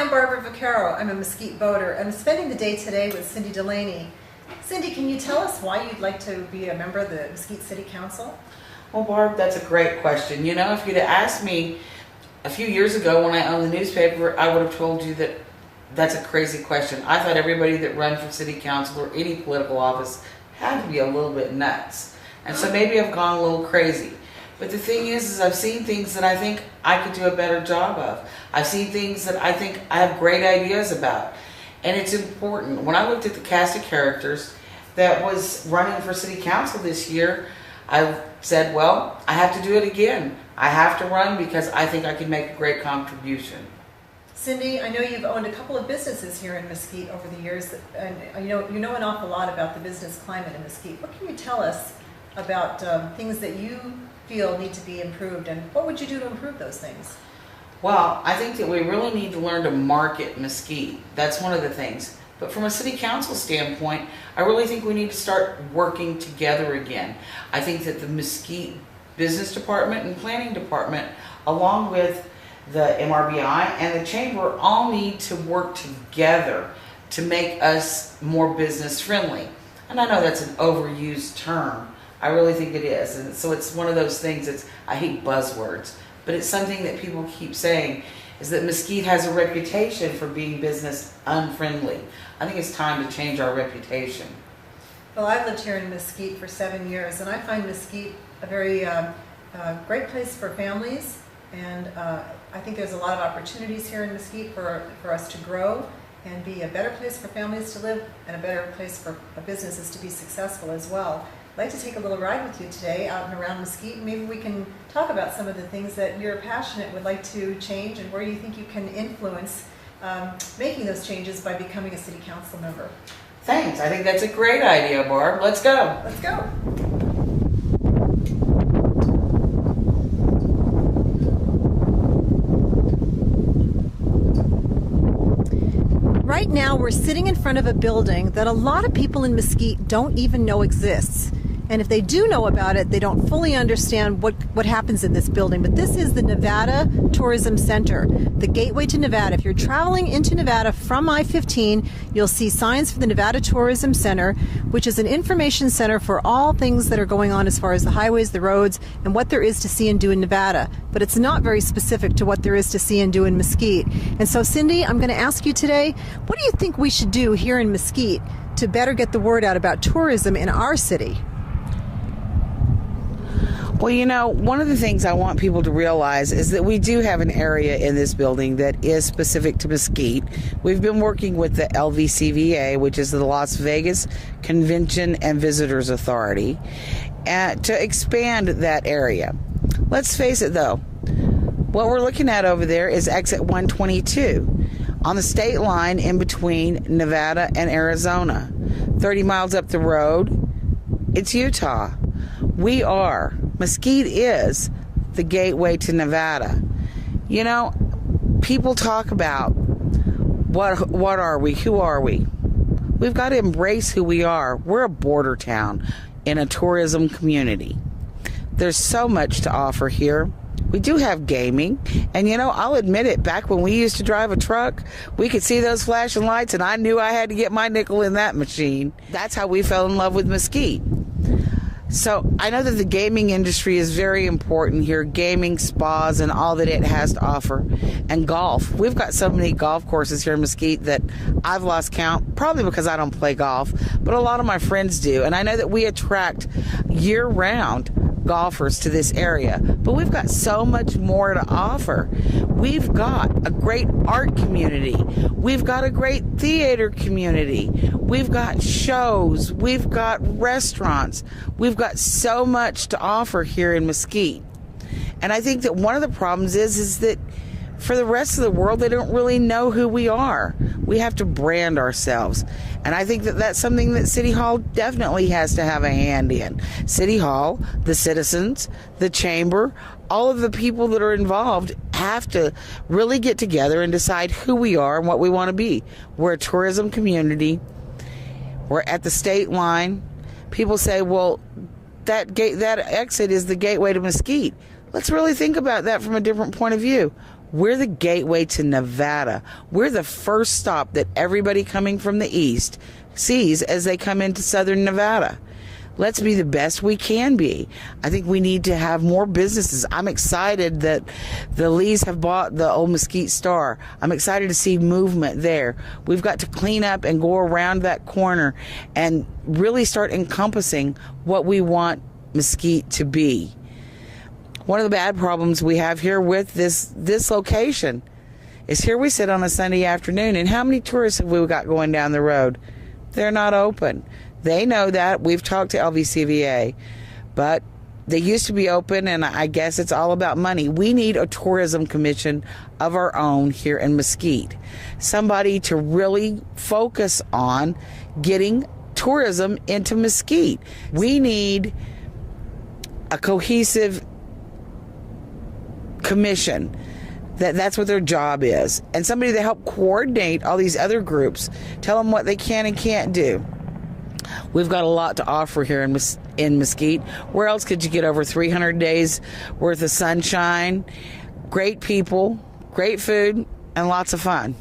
I'm Barbara Vaccaro. I'm a Mesquite voter. I'm spending the day today with Cindy Delaney. Cindy, can you tell us why you'd like to be a member of the Mesquite City Council? Well, Barb, that's a great question. You know, if you'd have asked me a few years ago when I owned the newspaper, I would have told you that that's a crazy question. I thought everybody that ran for city council or any political office had to be a little bit nuts. And so maybe I've gone a little crazy. But the thing is I've seen things that I think I could do a better job of. I've seen things that I think I have great ideas about. And it's important. When I looked at the cast of characters that was running for city council this year, I said, well, I have to do it again. I have to run because I think I can make a great contribution. Cindy, I know you've owned a couple of businesses here in Mesquite over the years, and you know an awful lot about the business climate in Mesquite. What can you tell us about things that you feel need to be improved, and what would you do to improve those things? Well, I think that we really need to learn to market Mesquite. That's one of the things. But from a city council standpoint, I really think we need to start working together again. I think that the Mesquite Business Department and Planning Department, along with the MRBI and the Chamber, all need to work together to make us more business friendly. And I know that's an overused term. I really think it is. And so it's one of those things that's, I hate buzzwords, but it's something that people keep saying, is that Mesquite has a reputation for being business unfriendly. I think it's time to change our reputation. Well, I've lived here in Mesquite for 7 years, and I find Mesquite a very great place for families, and I think there's a lot of opportunities here in Mesquite for us to grow and be a better place for families to live and a better place for businesses to be successful as well. I'd like to take a little ride with you today out and around Mesquite, and maybe we can talk about some of the things that you're passionate would like to change and where you think you can influence making those changes by becoming a city council member. Thanks. I think that's a great idea, Barb. Let's go. Let's go. Right now, we're sitting in front of a building that a lot of people in Mesquite don't even know exists. And if they do know about it, they don't fully understand what happens in this building. But this is the Nevada Tourism Center, the gateway to Nevada. If you're traveling into Nevada from I-15, you'll see signs for the Nevada Tourism Center, which is an information center for all things that are going on as far as the highways, the roads, and what there is to see and do in Nevada. But it's not very specific to what there is to see and do in Mesquite. And so, Cindy, I'm going to ask you today, what do you think we should do here in Mesquite to better get the word out about tourism in our city? Well, you know, one of the things I want people to realize is that we do have an area in this building that is specific to Mesquite. We've been working with the LVCVA, which is the Las Vegas Convention and Visitors Authority, to expand that area. Let's face it, though. What we're looking at over there is exit 122 on the state line in between Nevada and Arizona. 30 miles up the road, it's Utah. Mesquite is the gateway to Nevada. You know, people talk about what are we? Who are we? We've got to embrace who we are. We're a border town in a tourism community. There's so much to offer here. We do have gaming, and you know, I'll admit it, back when we used to drive a truck, we could see those flashing lights and I knew I had to get my nickel in that machine. That's how we fell in love with Mesquite. So I know that the gaming industry is very important here, gaming, spas, and all that it has to offer, and golf. We've got so many golf courses here in Mesquite that I've lost count, probably because I don't play golf, but a lot of my friends do. And I know that we attract year-round golfers to this area, but we've got so much more to offer. We've got a great art community. We've got a great theater community. We've got shows. We've got restaurants. We've got so much to offer here in Mesquite. And I think that one of the problems is that for the rest of the world, they don't really know who we are. We have to brand ourselves. And I think that that's something that City Hall definitely has to have a hand in. City Hall, the citizens, the chamber, all of the people that are involved have to really get together and decide who we are and what we want to be. We're a tourism community. We're at the state line. People say, well, that exit is the gateway to Mesquite. Let's really think about that from a different point of view. We're the gateway to Nevada. We're the first stop that everybody coming from the east sees as they come into southern Nevada. Let's be the best we can be. I think we need to have more businesses. I'm excited that the Lees have bought the old Mesquite Star. I'm excited to see movement there. We've got to clean up and go around that corner and really start encompassing what we want Mesquite to be. One of the bad problems we have here with this location is here we sit on a Sunday afternoon, and how many tourists have we got going down the road? They're not open. They know that. We've talked to LVCVA, but they used to be open, and I guess it's all about money. We need a tourism commission of our own here in Mesquite. Somebody to really focus on getting tourism into Mesquite. We need a cohesive commission. That's what their job is. And somebody to help coordinate all these other groups, tell them what they can and can't do. We've got a lot to offer here in Mesquite. Where else could you get over 300 days worth of sunshine, great people, great food, and lots of fun?